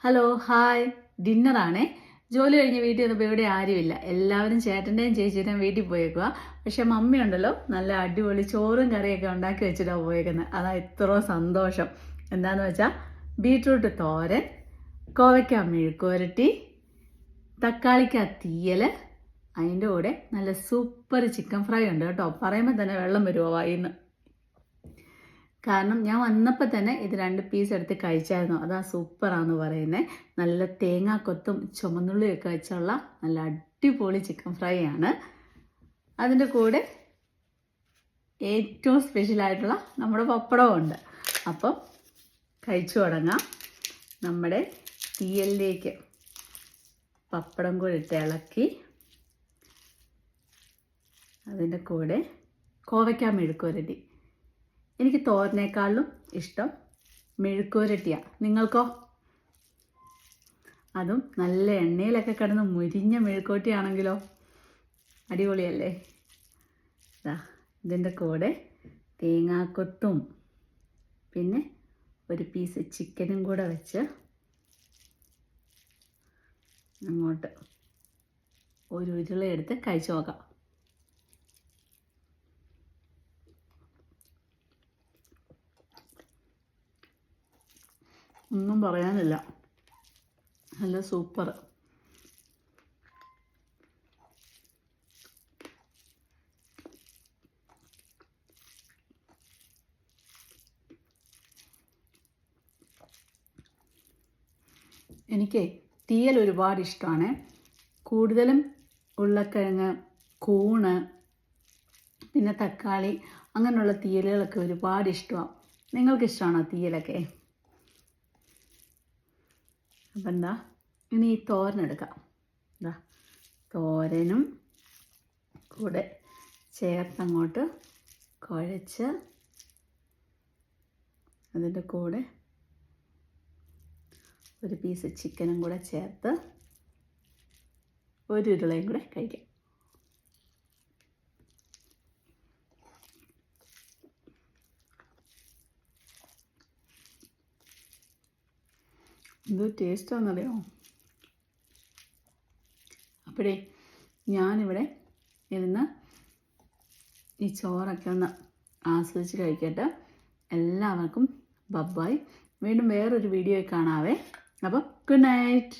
Hello hi ഡിന്നറാണേ. ജോലി കഴിഞ്ഞ് വീട്ടിൽ വന്നപ്പോൾ ഇവിടെ ആരുമില്ല. എല്ലാവരും ചേട്ടൻ്റെയും ചേച്ചിയുടെയും വീട്ടിൽ പോയേക്കുക. പക്ഷെ മമ്മി ഉണ്ടല്ലോ നല്ല അടിപൊളി ചോറും കറിയൊക്കെ ഉണ്ടാക്കി വെച്ചിട്ടാണ് പോയേക്കുന്നത്. അതാ ഇത്ര സന്തോഷം. എന്താണെന്ന് വെച്ചാൽ ബീട്രൂട്ട് തോരൻ, കോവയ്ക്ക മെഴുക്കുവരട്ടി, തക്കാളിക്ക തീയൽ, അതിൻ്റെ കൂടെ നല്ല സൂപ്പർ ചിക്കൻ ഫ്രൈ ഉണ്ട് കേട്ടോ. പറയുമ്പോൾ തന്നെ വെള്ളം വരുമോ വായിന്ന്. കാരണം ഞാൻ വന്നപ്പോൾ തന്നെ ഇത് 2 പീസ് എടുത്ത് കഴിച്ചായിരുന്നു. അതാ സൂപ്പറാന്ന് പറയുന്നത്. നല്ല തേങ്ങാക്കൊത്തും ചുമന്നുള്ളിയൊക്കെ വെച്ചുള്ള നല്ല അടിപൊളി ചിക്കൻ ഫ്രൈ ആണ്. അതിൻ്റെ കൂടെ ഏറ്റവും സ്പെഷ്യലായിട്ടുള്ള നമ്മുടെ പപ്പടവും ഉണ്ട്. അപ്പം കഴിച്ചു തുടങ്ങാം. നമ്മുടെ തീയലിലേക്ക് പപ്പടം കൂടി ഇട്ട് ഇളക്കി അതിൻ്റെ കൂടെ കോവയ്ക്ക മെഴുക്കുവരട്ടി. എനിക്ക് തോരനേക്കാളും ഇഷ്ടം മെഴുക്കുവരട്ടിയാണ്. നിങ്ങൾക്കോ? അതും നല്ല എണ്ണയിലൊക്കെ കിടന്ന് മുരിഞ്ഞ മെഴുക്കുവരട്ടിയാണെങ്കിലോ അടിപൊളിയല്ലേ. ഇതിൻ്റെ കൂടെ തേങ്ങാക്കൊത്തും പിന്നെ ഒരു പീസ് ചിക്കനും കൂടെ വെച്ച് അങ്ങോട്ട് ഒരു ഉരുളയെടുത്ത് കഴിച്ചു നോക്കാം. ഒന്നും പറയാനില്ല, നല്ല സൂപ്പർ. എനിക്ക് തീയൽ ഒരുപാട് ഇഷ്ടമാണ്. കൂടുതലും ഉരുളക്കിഴങ്ങ്, കൂണ്, പിന്നെ തക്കാളി അങ്ങനെയുള്ള തീയലുകളൊക്കെ ഒരുപാട് ഇഷ്ടമാണ്. നിങ്ങൾക്ക് ഇഷ്ടമാണോ തീയലൊക്കെ? അപ്പം എന്താ ഇനി ഈ തോരനെടുക്കാം. എന്താ തോരനും കൂടെ ചേർത്തങ്ങോട്ട് കുഴച്ച് അതിൻ്റെ കൂടെ ഒരു പീസ് ചിക്കനും കൂടെ ചേർത്ത് ഒരു ഉരുളയും കൂടെ കഴിക്കാം. എന്തോ ടേസ്റ്റാണെന്നറിയാമോ? അപ്പോഴേ ഞാനിവിടെ ഇരുന്ന് ഈ ചോറൊക്കെ ഒന്ന് ആസ്വദിച്ച് കഴിക്കട്ടെ. എല്ലാവർക്കും ബൈ. വീണ്ടും വേറൊരു വീഡിയോയിൽ കാണാവേ. അപ്പം ഗുഡ് നൈറ്റ്.